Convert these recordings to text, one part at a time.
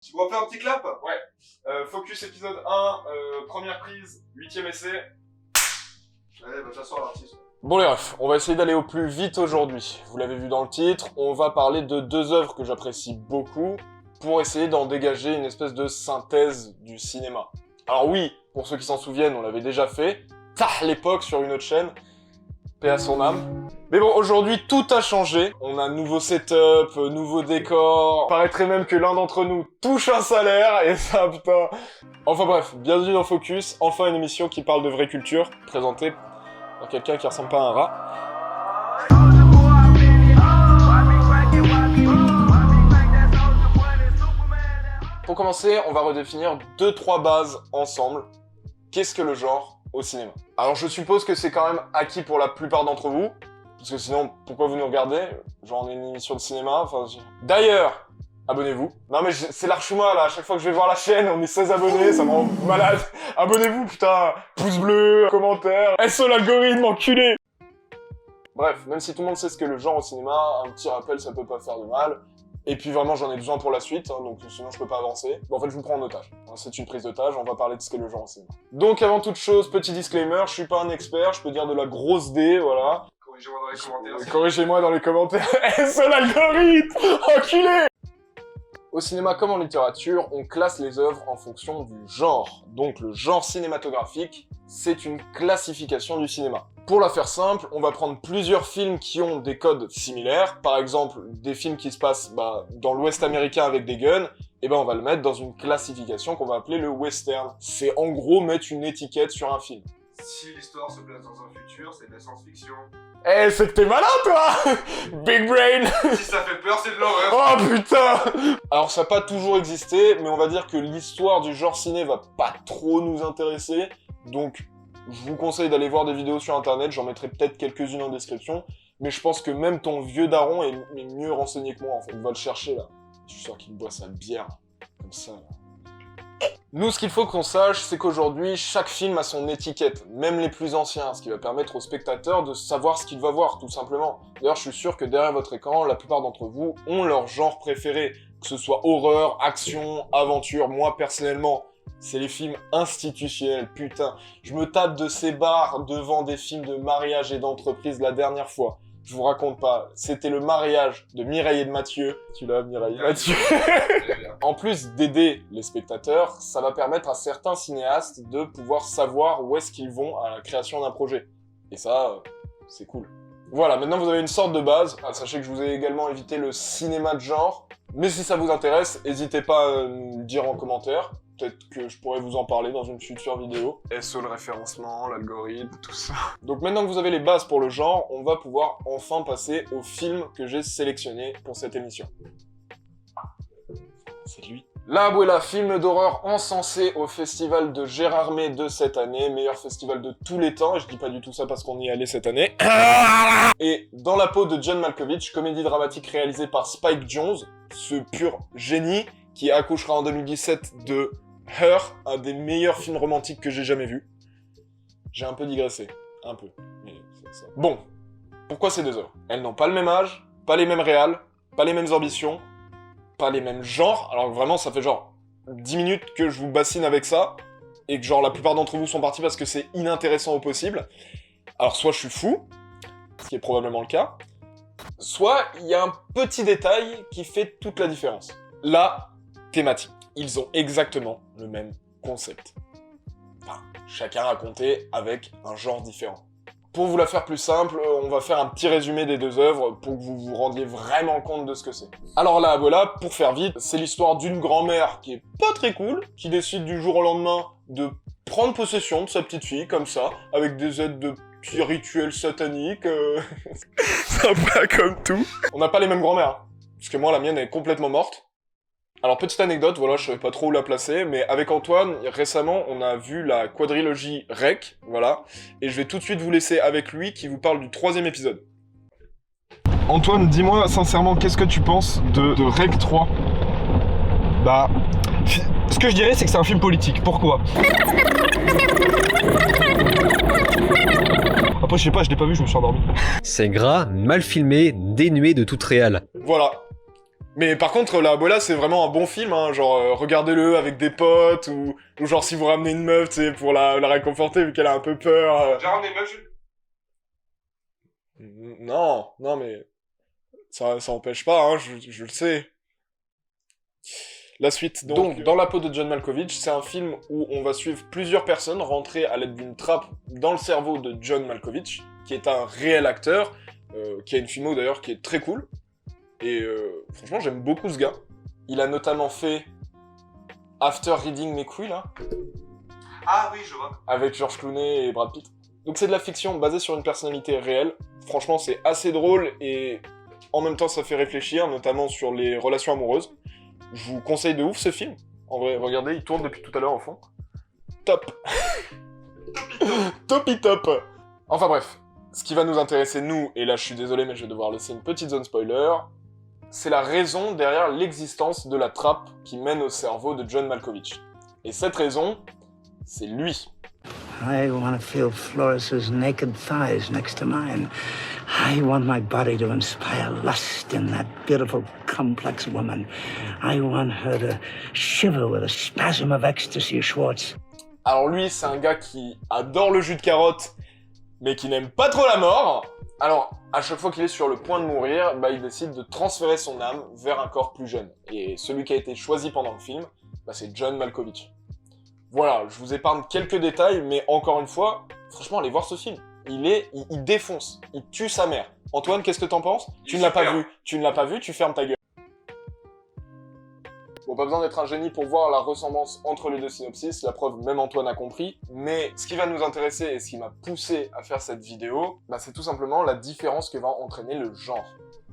On va faire un petit clap? Ouais. Focus épisode 1, première prise, 8ème essai. Allez, va t'asseoir l'artiste. Bon les refs, on va essayer d'aller au plus vite aujourd'hui. Vous l'avez vu dans le titre, on va parler de deux œuvres que j'apprécie beaucoup pour essayer d'en dégager une espèce de synthèse du cinéma. Alors oui, pour ceux qui s'en souviennent, on l'avait déjà fait, à l'époque sur une autre chaîne, paix à son âme. Mais bon, aujourd'hui, tout a changé. On a un nouveau setup, nouveau décor. Paraîtrait même que l'un d'entre nous touche un salaire, et ça, putain... Enfin bref, bienvenue dans Focus, enfin une émission qui parle de vraie culture, présentée par quelqu'un qui ressemble pas à un rat. Pour commencer, on va redéfinir 2-3 bases ensemble. Qu'est-ce que le genre au cinéma? Alors je suppose que c'est quand même acquis pour la plupart d'entre vous, parce que sinon, pourquoi vous nous regardez? Genre on est une émission de cinéma, enfin... D'ailleurs, abonnez-vous. Non mais c'est l'archuma là, à chaque fois que je vais voir la chaîne, on est 16 abonnés, ça me rend malade. Abonnez-vous putain, pouce bleu, commentaire, SO l'algorithme, enculé. Bref, même si tout le monde sait ce qu'est le genre au cinéma, un petit rappel ça peut pas faire de mal. Et puis vraiment j'en ai besoin pour la suite, hein, donc sinon je peux pas avancer. Bon en fait je vous prends en otage. C'est une prise d'otage, on va parler de ce qu'est le genre au cinéma. Donc avant toute chose, petit disclaimer, je suis pas un expert, je peux dire de la grosse D, voilà. Corrigez-moi dans les commentaires. Corrigez-moi dans les commentaires. SO l'algorithme, enculé. Au cinéma comme en littérature, on classe les œuvres en fonction du genre. Donc le genre cinématographique, c'est une classification du cinéma. Pour la faire simple, on va prendre plusieurs films qui ont des codes similaires. Par exemple, des films qui se passent dans l'Ouest américain avec des guns, et on va le mettre dans une classification qu'on va appeler le western. C'est en gros mettre une étiquette sur un film. Si l'histoire se place dans un futur, c'est de la science-fiction. Eh, c'est que t'es malin, toi. Big brain. Si ça fait peur, c'est de l'horreur. Oh putain. Alors ça n'a pas toujours existé, mais on va dire que l'histoire du genre ciné va pas trop nous intéresser, donc je vous conseille d'aller voir des vidéos sur internet, j'en mettrai peut-être quelques-unes en description, mais je pense que même ton vieux daron est mieux renseigné que moi en fait. On va le chercher là. Je suis sûr qu'il boit sa bière, comme ça là. Nous, ce qu'il faut qu'on sache, c'est qu'aujourd'hui, chaque film a son étiquette, même les plus anciens, ce qui va permettre au spectateur de savoir ce qu'il va voir, tout simplement. D'ailleurs, je suis sûr que derrière votre écran, la plupart d'entre vous ont leur genre préféré, que ce soit horreur, action, aventure. Moi, personnellement, c'est les films institutionnels, putain. Je me tape de ces bars devant des films de mariage et d'entreprise la dernière fois. Je vous raconte pas, c'était le mariage de Mireille et de Mathieu. Tu l'as, Mireille et Mathieu. En plus d'aider les spectateurs, ça va permettre à certains cinéastes de pouvoir savoir où est-ce qu'ils vont à la création d'un projet. Et ça, c'est cool. Voilà, maintenant vous avez une sorte de base. Sachez que je vous ai également évité le cinéma de genre. Mais si ça vous intéresse, n'hésitez pas à nous le dire en commentaire. Peut-être que je pourrais vous en parler dans une future vidéo. SO le référencement, l'algorithme, tout ça. Donc maintenant que vous avez les bases pour le genre, on va pouvoir enfin passer au film que j'ai sélectionné pour cette émission. C'est lui. La Abuela, film d'horreur encensé au festival de Gérardmer de cette année, meilleur festival de tous les temps, et je dis pas du tout ça parce qu'on y est allé cette année. Et dans la peau de John Malkovich, comédie dramatique réalisée par Spike Jonze, ce pur génie qui accouchera en 2017 de Her, un des meilleurs films romantiques que j'ai jamais vu. J'ai un peu digressé, un peu, mais c'est ça. Bon, pourquoi ces deux œuvres? Elles n'ont pas le même âge, pas les mêmes réals, pas les mêmes ambitions, pas les mêmes genres, alors vraiment ça fait genre 10 minutes que je vous bassine avec ça, et que genre la plupart d'entre vous sont partis parce que c'est inintéressant au possible. Alors soit je suis fou, ce qui est probablement le cas, soit il y a un petit détail qui fait toute la différence. La thématique. Ils ont exactement le même concept. Enfin, chacun raconté avec un genre différent. Pour vous la faire plus simple, on va faire un petit résumé des deux œuvres pour que vous vous rendiez vraiment compte de ce que c'est. Alors là, voilà, pour faire vite, c'est l'histoire d'une grand-mère qui est pas très cool, qui décide du jour au lendemain de prendre possession de sa petite fille, comme ça, avec des aides de petits rituels sataniques, sympa comme tout. On n'a pas les mêmes grand-mères, hein, parce que moi, la mienne est complètement morte. Alors, petite anecdote, voilà, je savais pas trop où la placer, mais avec Antoine, récemment, on a vu la quadrilogie REC, voilà, et je vais tout de suite vous laisser avec lui qui vous parle du 3e épisode. Antoine, dis-moi sincèrement, qu'est-ce que tu penses de REC 3? Bah, ce que je dirais, c'est que c'est un film politique. Pourquoi? Après, je sais pas, je l'ai pas vu, je me suis endormi. C'est gras, mal filmé, dénué de toute réal. Voilà. Mais par contre, La Abuela, c'est vraiment un bon film, hein, genre, regardez-le avec des potes, ou genre si vous ramenez une meuf, tu sais, pour la réconforter, vu qu'elle a un peu peur. J'ai ramené ma Jules. Non, mais ça empêche pas, hein, je le sais. La suite, donc, Dans la peau de John Malkovich, c'est un film où on va suivre plusieurs personnes rentrer à l'aide d'une trappe dans le cerveau de John Malkovich, qui est un réel acteur, qui a une filmo d'ailleurs qui est très cool, et franchement j'aime beaucoup ce gars. Il a notamment fait After Reading McQueen, là, Ah oui, je vois. avec George Clooney et Brad Pitt. Donc c'est de la fiction basée sur une personnalité réelle. Franchement, c'est assez drôle et en même temps ça fait réfléchir, notamment sur les relations amoureuses. Je vous conseille de ouf ce film. En vrai, regardez, il tourne depuis tout à l'heure au fond. Top. Topi top. Enfin bref, ce qui va nous intéresser nous, et là je suis désolé mais je vais devoir laisser une petite zone spoiler, c'est la raison derrière l'existence de la trappe qui mène au cerveau de John Malkovich. Et cette raison, c'est lui. I want to feel Floris's naked thighs next to mine. I want my body to inspire lust in that beautiful, complex woman. I want her to shiver with a spasm of ecstasy, Schwartz. Alors lui, c'est un gars qui adore le jus de carotte, mais qui n'aime pas trop la mort. Alors, à chaque fois qu'il est sur le point de mourir, bah, il décide de transférer son âme vers un corps plus jeune. Et celui qui a été choisi pendant le film, bah, c'est John Malkovich. Voilà, je vous épargne quelques détails, mais encore une fois, franchement, allez voir ce film. Il défonce, il tue sa mère. Antoine, qu'est-ce que t'en penses? Tu ne l'as pas vu, tu fermes ta gueule. Bon, pas besoin d'être un génie pour voir la ressemblance entre les deux synopsis, la preuve, même Antoine a compris. Mais ce qui va nous intéresser et ce qui m'a poussé à faire cette vidéo, bah, c'est tout simplement la différence que va entraîner le genre.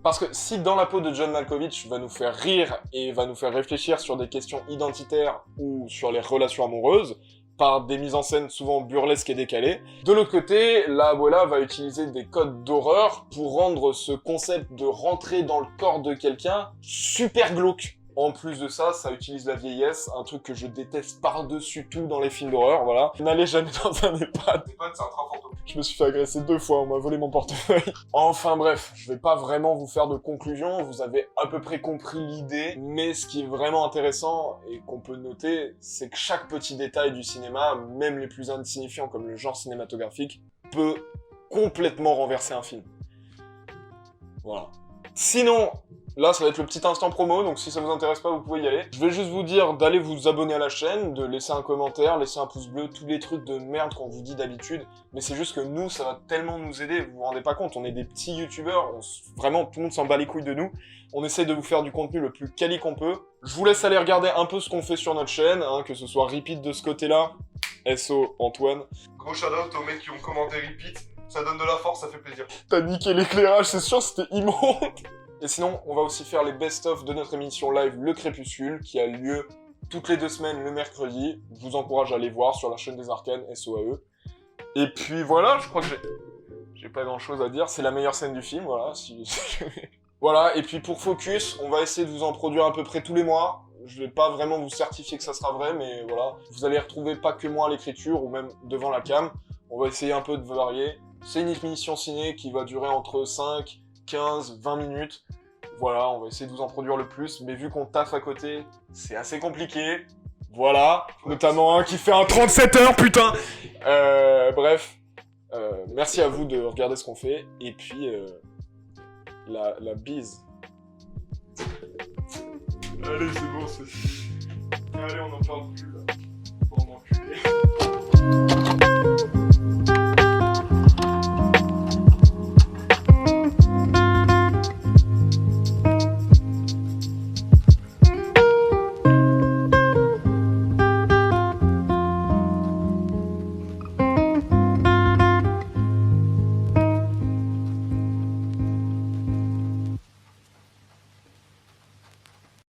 Parce que si Dans la peau de John Malkovich va nous faire rire et va nous faire réfléchir sur des questions identitaires ou sur les relations amoureuses, par des mises en scène souvent burlesques et décalées, de l'autre côté, La Abuela va utiliser des codes d'horreur pour rendre ce concept de rentrer dans le corps de quelqu'un super glauque. En plus de ça, ça utilise la vieillesse, un truc que je déteste par-dessus tout dans les films d'horreur, voilà. N'allez jamais dans un EHPAD. Tes potes, c'est un train fantôme. Je me suis fait agresser 2 fois, on m'a volé mon portefeuille. Enfin bref, je vais pas vraiment vous faire de conclusion, vous avez à peu près compris l'idée, mais ce qui est vraiment intéressant et qu'on peut noter, c'est que chaque petit détail du cinéma, même les plus insignifiants comme le genre cinématographique, peut complètement renverser un film. Voilà. Sinon, là, ça va être le petit instant promo, donc si ça vous intéresse pas, vous pouvez y aller. Je vais juste vous dire d'aller vous abonner à la chaîne, de laisser un commentaire, laisser un pouce bleu, tous les trucs de merde qu'on vous dit d'habitude. Mais c'est juste que nous, ça va tellement nous aider, vous vous rendez pas compte, on est des petits youtubeurs, vraiment, tout le monde s'en bat les couilles de nous. On essaie de vous faire du contenu le plus quali qu'on peut. Je vous laisse aller regarder un peu ce qu'on fait sur notre chaîne, hein, que ce soit Repeat de ce côté-là, SO Antoine. Gros shout-out aux mecs qui ont commenté Repeat. Ça donne de la force, ça fait plaisir. T'as niqué l'éclairage, c'est sûr, c'était immonde. Et sinon, on va aussi faire les best-of de notre émission live Le Crépuscule, qui a lieu toutes les 2 semaines le mercredi. Je vous encourage à aller voir sur la chaîne des Arcanes, SOAE. Et puis voilà, je crois que j'ai pas grand-chose à dire. C'est la meilleure scène du film, voilà. Voilà, et puis pour Focus, on va essayer de vous en produire à peu près tous les mois. Je vais pas vraiment vous certifier que ça sera vrai, mais voilà. Vous allez retrouver pas que moi à l'écriture, ou même devant la cam. On va essayer un peu de varier. C'est une émission ciné qui va durer entre 5, 15, 20 minutes. Voilà, on va essayer de vous en produire le plus, mais vu qu'on taffe à côté, c'est assez compliqué. Voilà, notamment un qui fait un 37 heures, putain. Bref, merci à vous de regarder ce qu'on fait, et puis la bise. Allez, c'est bon, allez, on en parle plus.